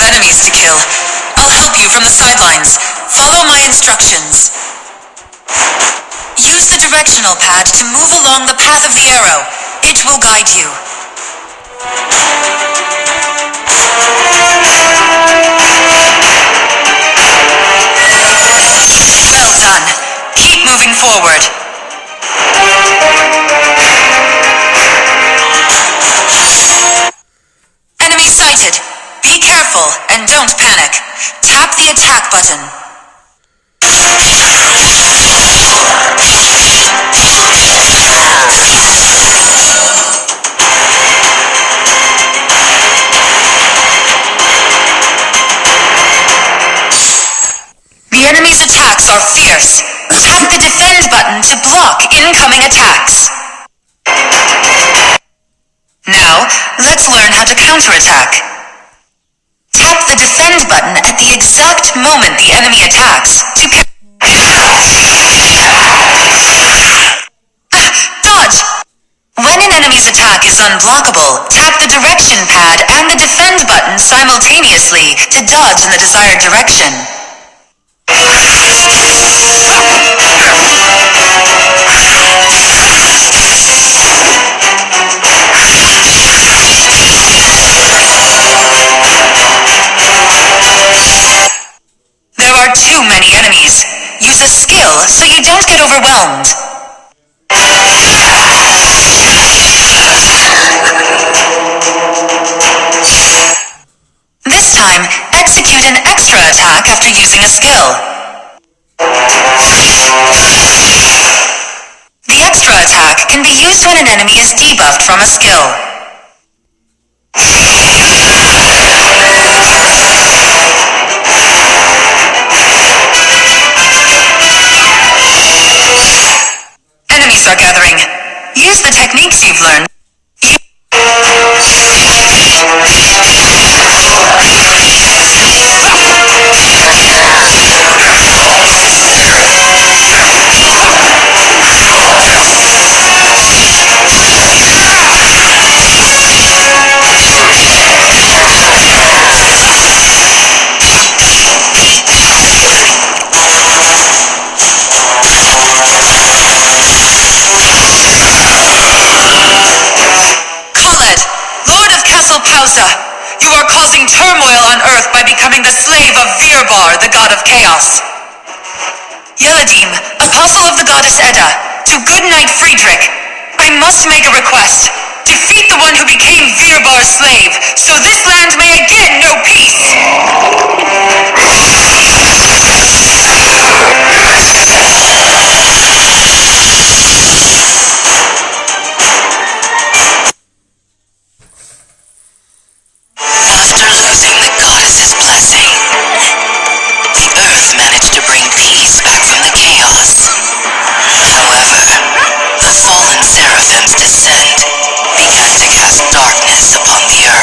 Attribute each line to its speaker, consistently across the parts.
Speaker 1: enemies to kill. I'll help you from the sidelines. Follow my instructions. Use the directional pad to move along the path of the arrow. It will guide you. Well done. Keep moving forward. Enemy sighted. Be careful and don't panic. Tap the attack button. The enemy's attacks are fierce. Tap the defend button to block incoming attacks. Now, let's learn how to counterattack. Tap the defend button at the exact moment the enemy attacks to dodge! When an enemy's attack is unblockable, tap the direction pad and the defend button simultaneously to dodge in the desired direction. There are too many enemies. Use a skill so you don't get overwhelmed. This time, execute an extra attack after using a skill. The extra attack can be used when an enemy is debuffed from a skill. Enemies are gathering. Use the techniques you've learned. You are causing turmoil on Earth by becoming the slave of Virbar, the god of chaos. Yeladim, apostle of the goddess Edda, to good knight Friedrich, I must make a request. Defeat the one who became Virbar's slave, so this land may again know peace!
Speaker 2: Descent began to cast darkness upon the earth.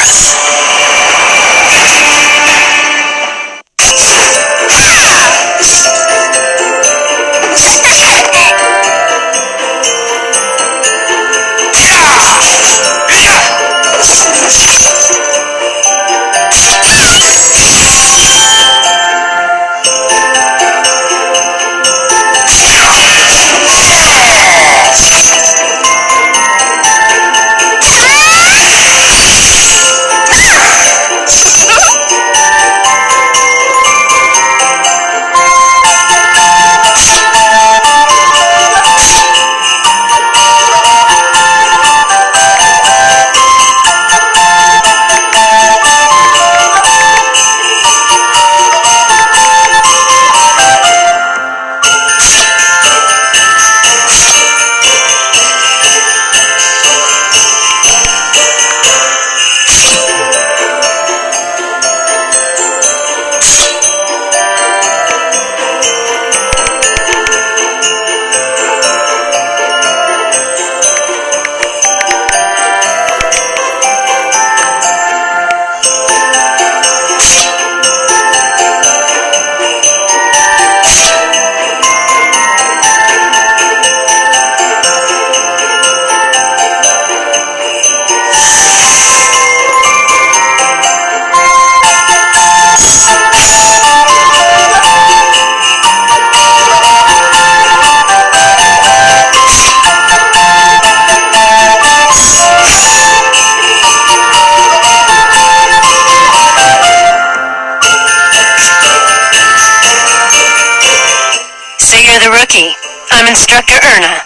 Speaker 2: Rookie, I'm Instructor Erna.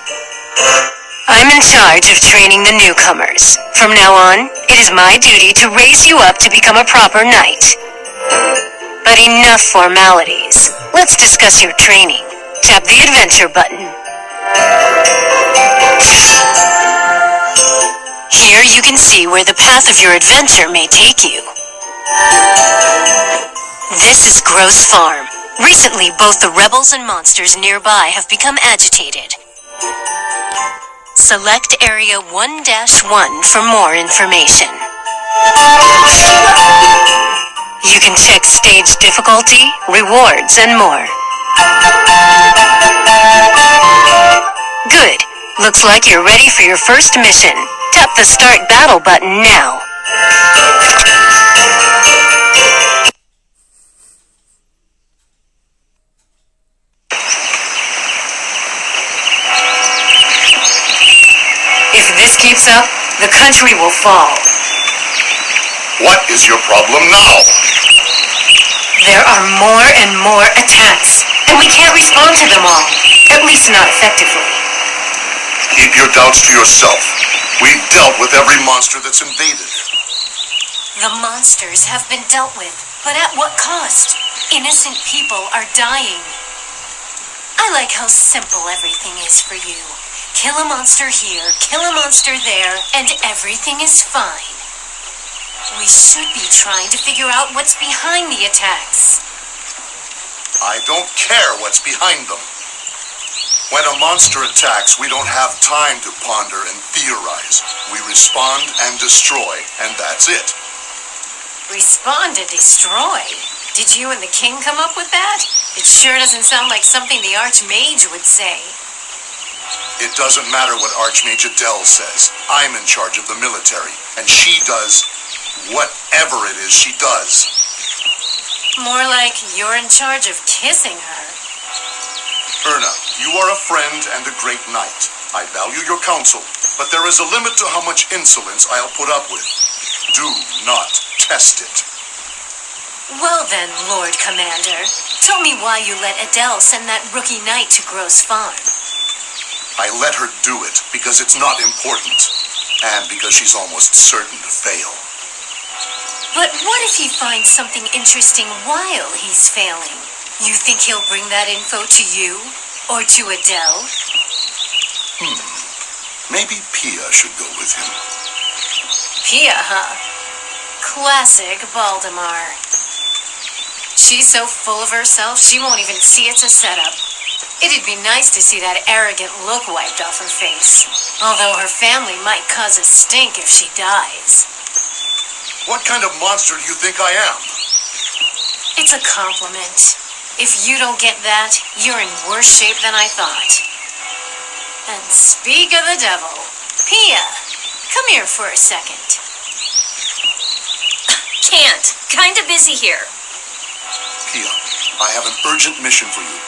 Speaker 2: I'm in charge of training the newcomers. From now on, it is my duty to raise you up to become a proper knight. But enough formalities. Let's discuss your training. Tap the adventure button. Here you can see where the path of your adventure may take you. This is Gross Farm. Recently, both the rebels and monsters nearby have become agitated. Select Area 1-1 for more information. You can check stage difficulty, rewards, and more. Good. Looks like you're ready for your first mission. Tap the Start Battle button now. If this keeps up, the country will fall.
Speaker 3: What is your problem now?
Speaker 2: There are more and more attacks, and we can't respond to them all. At least not effectively.
Speaker 3: Keep your doubts to yourself. We've dealt with every monster that's invaded.
Speaker 2: The monsters have been dealt with, but at what cost? Innocent people are dying. I like how simple everything is for you. Kill a monster here, kill a monster there, and everything is fine. We should be trying to figure out what's behind the attacks.
Speaker 3: I don't care what's behind them. When a monster attacks, we don't have time to ponder and theorize. We respond and destroy, and that's it.
Speaker 2: Respond and destroy? Did you and the king come up with that? It sure doesn't sound like something the Archmage would say.
Speaker 3: It doesn't matter what Archmage Adele says. I'm in charge of the military, and she does whatever it is she does.
Speaker 2: More like you're in charge of kissing her.
Speaker 3: Erna, you are a friend and a great knight. I value your counsel, but there is a limit to how much insolence I'll put up with. Do not test it.
Speaker 2: Well then, Lord Commander, tell me why you let Adele send that rookie knight to Gross Farm.
Speaker 3: I let her do it because it's not important, and because she's almost certain to fail.
Speaker 2: But what if he finds something interesting while he's failing? You think he'll bring that info to you? Or to Adele?
Speaker 3: Maybe Pia should go with him.
Speaker 2: Pia, huh? Classic Baldemar. She's so full of herself, she won't even see it's a setup. It'd be nice to see that arrogant look wiped off her face. Although her family might cause a stink if she dies.
Speaker 3: What kind of monster do you think I am?
Speaker 2: It's a compliment. If you don't get that, you're in worse shape than I thought. And speak of the devil, Pia, come here for a second.
Speaker 4: Can't. Kinda busy here.
Speaker 3: Pia, I have an urgent mission for you.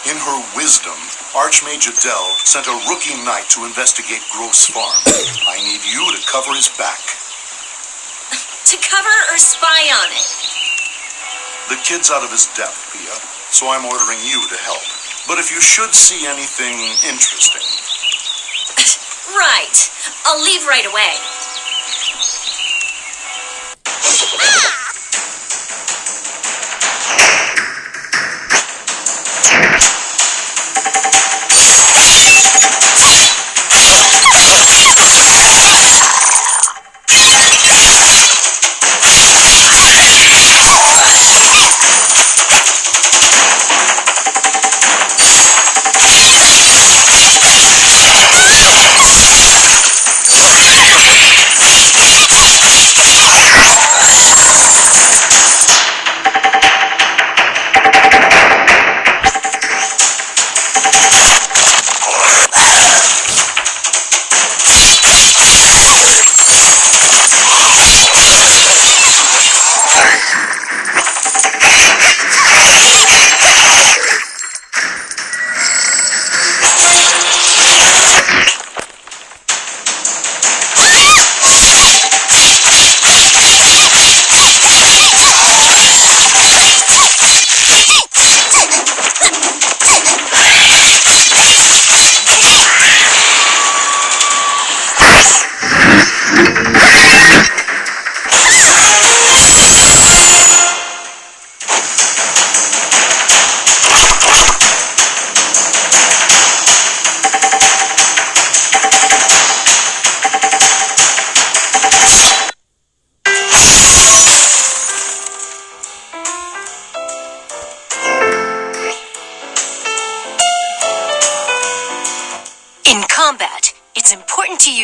Speaker 3: In her wisdom, Archmage Adele sent a rookie knight to investigate Gross Farm. I need you to cover his back.
Speaker 4: To cover or spy on it?
Speaker 3: The kid's out of his depth, Pia, so I'm ordering you to help. But if you should see anything interesting...
Speaker 4: Right. I'll leave right away.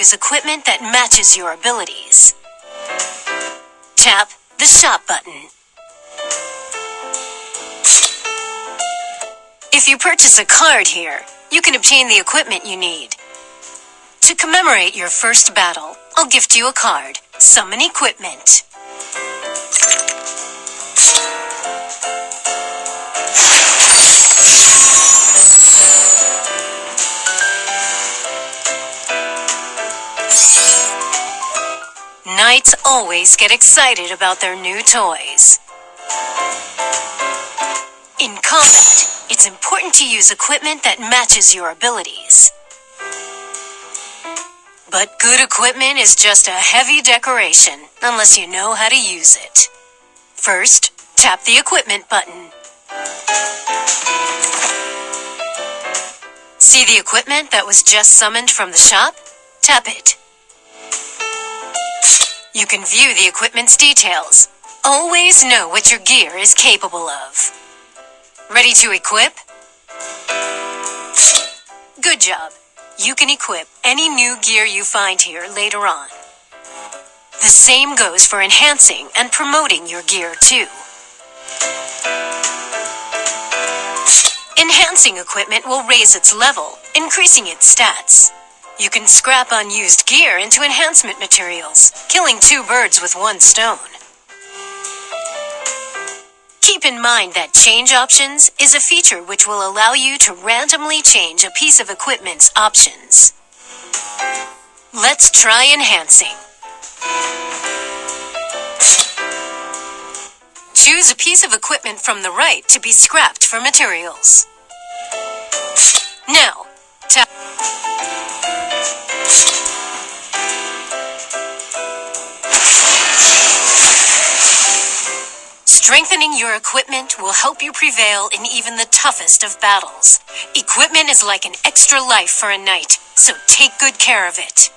Speaker 2: use equipment that matches your abilities. Tap the shop button. If you purchase a card here, you can obtain the equipment you need. To commemorate your first battle, I'll gift you a card. Summon equipment. Knights always get excited about their new toys. In combat, it's important to use equipment that matches your abilities. But good equipment is just a heavy decoration, unless you know how to use it. First, tap the equipment button. See the equipment that was just summoned from the shop? Tap it. You can view the equipment's details. Always know what your gear is capable of. Ready to equip? Good job. You can equip any new gear you find here later on. The same goes for enhancing and promoting your gear too. Enhancing equipment will raise its level, increasing its stats. You can scrap unused gear into enhancement materials, killing 2 birds with 1 stone. Keep in mind that change options is a feature which will allow you to randomly change a piece of equipment's options. Let's try enhancing. Choose a piece of equipment from the right to be scrapped for materials. Now, tap. Strengthening your equipment will help you prevail in even the toughest of battles. Equipment is like an extra life for a knight, so take good care of it.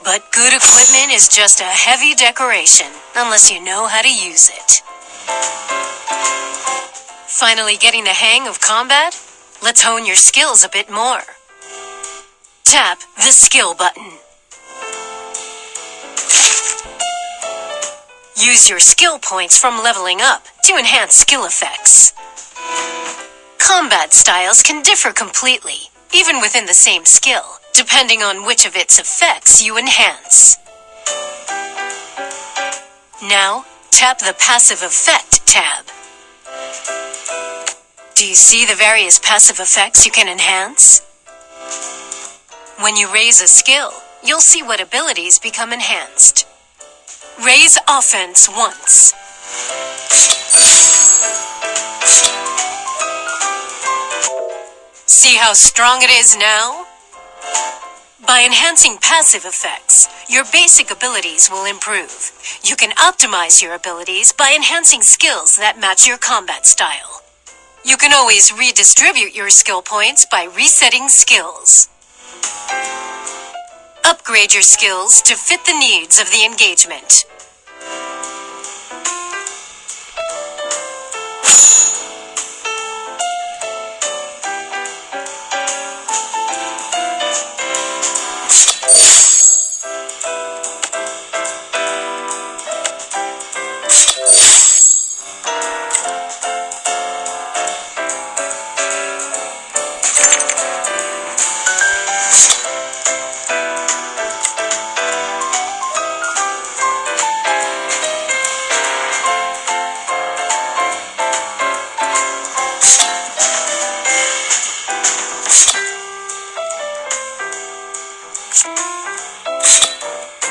Speaker 2: But good equipment is just a heavy decoration, unless you know how to use it. Finally getting the hang of combat? Let's hone your skills a bit more. Tap the skill button. Use your skill points from leveling up to enhance skill effects. Combat styles can differ completely, even within the same skill, depending on which of its effects you enhance. Now, tap the Passive Effect tab. Do you see the various passive effects you can enhance? When you raise a skill, you'll see what abilities become enhanced. Raise offense once. See how strong it is now? By enhancing passive effects, your basic abilities will improve. You can optimize your abilities by enhancing skills that match your combat style. You can always redistribute your skill points by resetting skills. Upgrade your skills to fit the needs of the engagement.